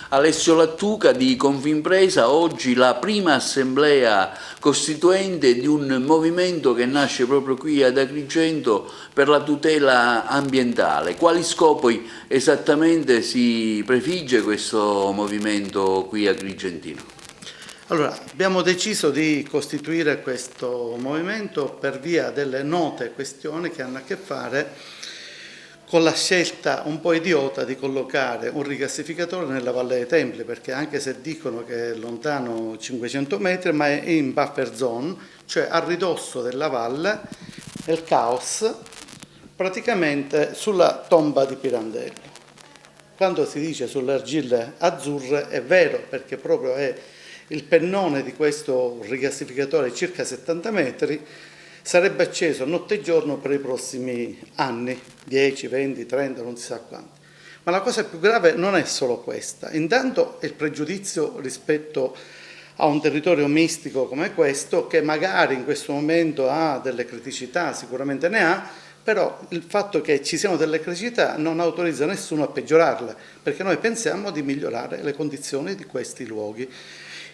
Alessio Lattuca di Confimpresa, oggi la prima assemblea costituente di un movimento che nasce proprio qui ad Agrigento per la tutela ambientale. Quali scopi esattamente si prefigge questo movimento qui agrigentino? Allora, abbiamo deciso di costituire questo movimento per via delle note questioni che hanno a che fare con la scelta un po' idiota di collocare un rigassificatore nella Valle dei Templi, perché anche se dicono che è lontano 500 metri, ma è in buffer zone, cioè a ridosso della valle, nel caos, praticamente sulla tomba di Pirandello. Quando si dice sulle argille azzurre è vero, perché proprio è il pennone di questo rigassificatore, circa 70 metri, sarebbe acceso notte e giorno per i prossimi anni, 10, 20, 30, non si sa quanti. Ma la cosa più grave non è solo questa. Intanto è il pregiudizio rispetto a un territorio mistico come questo, che magari in questo momento ha delle criticità, sicuramente ne ha, però il fatto che ci siano delle criticità non autorizza nessuno a peggiorarle, perché noi pensiamo di migliorare le condizioni di questi luoghi.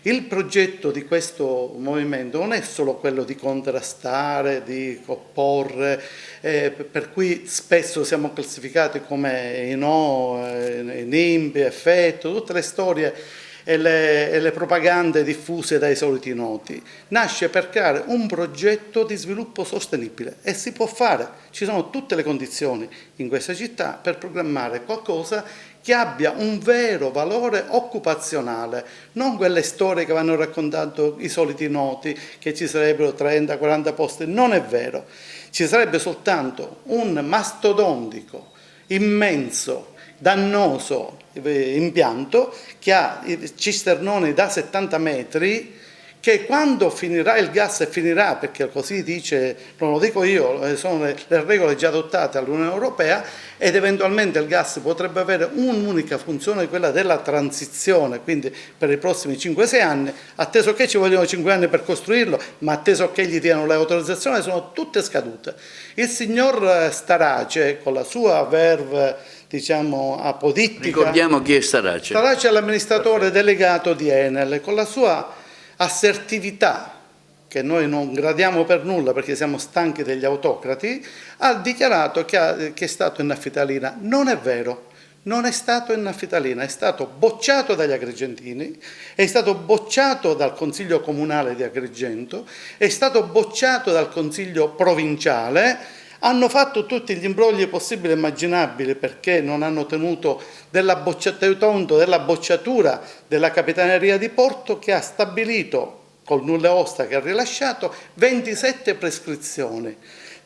Il progetto di questo movimento non è solo quello di contrastare, di opporre, per cui spesso siamo classificati come i no, i NIMBY, effetto, tutte le storie e le propagande diffuse dai soliti noti. Nasce per creare un progetto di sviluppo sostenibile e si può fare, ci sono tutte le condizioni in questa città per programmare qualcosa che abbia un vero valore occupazionale, non quelle storie che vanno raccontando i soliti noti, che ci sarebbero 30-40 posti, non è vero. Ci sarebbe soltanto un mastodontico, immenso, dannoso impianto che ha cisternoni da 70 metri, che quando finirà il gas, e finirà perché così dice, non lo dico io, sono le regole già adottate all'Unione Europea, ed eventualmente il gas potrebbe avere un'unica funzione, quella della transizione, quindi per i prossimi 5-6 anni, atteso che ci vogliono 5 anni per costruirlo, ma atteso che gli diano le autorizzazioni, sono tutte scadute. Il signor Starace, con la sua verve, diciamo, apodittica... Ricordiamo chi è Starace. Starace è l'amministratore delegato di Enel, con la sua assertività, che noi non gradiamo per nulla perché siamo stanchi degli autocrati, ha dichiarato che è stato in Naffitalina. Non è vero, non è stato in Naffitalina, è stato bocciato dagli agrigentini, è stato bocciato dal Consiglio Comunale di Agrigento, è stato bocciato dal Consiglio Provinciale. Hanno fatto tutti gli imbrogli possibili e immaginabili perché non hanno tenuto della bocciatura della Capitaneria di Porto, che ha stabilito col nulla osta che ha rilasciato 27 prescrizioni,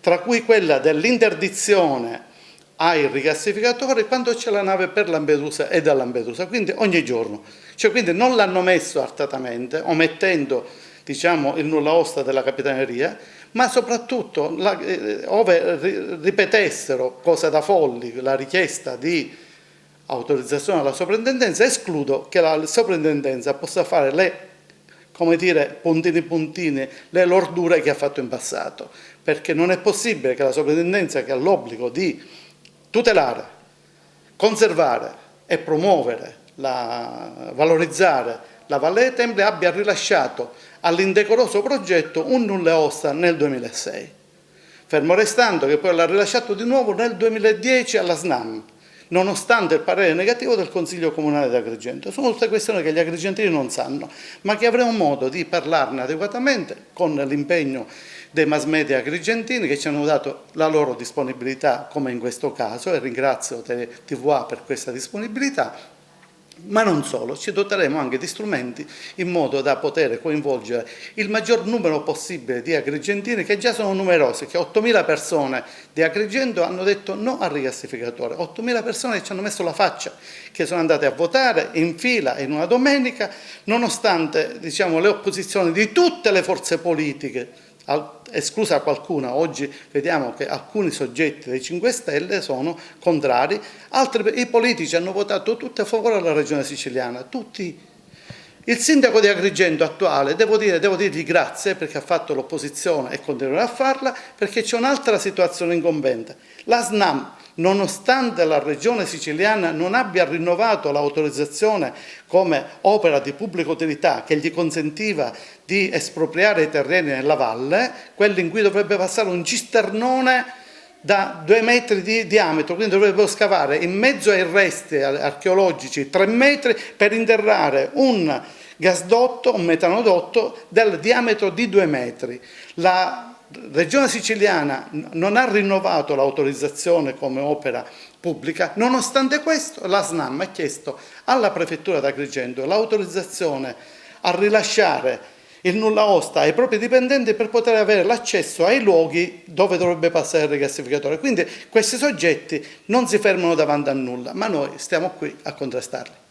tra cui quella dell'interdizione ai rigassificatori quando c'è la nave per Lampedusa e da Lampedusa, quindi ogni giorno. Cioè, quindi non l'hanno messo artatamente, omettendo, diciamo, il nulla osta della Capitaneria, ma soprattutto ove ripetessero, cosa da folli, la richiesta di autorizzazione alla soprintendenza, escludo che la soprintendenza possa fare puntini puntini, le lordure che ha fatto in passato, perché non è possibile che la soprintendenza, che ha l'obbligo di tutelare, conservare e promuovere, valorizzare la Valle dei Templi, abbia rilasciato all'indecoroso progetto un nulla osta nel 2006, fermo restando che poi l'ha rilasciato di nuovo nel 2010 alla SNAM, nonostante il parere negativo del Consiglio Comunale di Agrigento. Sono tutte questioni che gli agrigentini non sanno, ma che avremo modo di parlarne adeguatamente con l'impegno dei mass media agrigentini, che ci hanno dato la loro disponibilità, come in questo caso, e ringrazio TVA per questa disponibilità. Ma non solo, ci doteremo anche di strumenti in modo da poter coinvolgere il maggior numero possibile di agrigentini, che già sono numerosi, che 8.000 persone di Agrigento hanno detto no al rigassificatore, 8.000 persone che ci hanno messo la faccia, che sono andate a votare in fila in una domenica, nonostante, diciamo, le opposizioni di tutte le forze politiche, esclusa qualcuna. Oggi vediamo che alcuni soggetti dei 5 Stelle sono contrari, i politici hanno votato tutti a favore della regione siciliana, tutti. Il sindaco di Agrigento attuale, devo dirgli grazie perché ha fatto l'opposizione e continuerà a farla, perché c'è un'altra situazione incombente. La SNAM nonostante la Regione siciliana non abbia rinnovato l'autorizzazione come opera di pubblica utilità che gli consentiva di espropriare i terreni nella valle, quelli in cui dovrebbe passare un cisternone da 2 metri di diametro, quindi dovrebbero scavare in mezzo ai resti archeologici 3 metri per interrare un gasdotto, un metanodotto del diametro di 2 metri. La Regione siciliana non ha rinnovato l'autorizzazione come opera pubblica, nonostante questo la SNAM ha chiesto alla Prefettura d'Agrigento l'autorizzazione a rilasciare il nulla osta ai propri dipendenti per poter avere l'accesso ai luoghi dove dovrebbe passare il rigassificatore. Quindi questi soggetti non si fermano davanti a nulla, ma noi stiamo qui a contrastarli.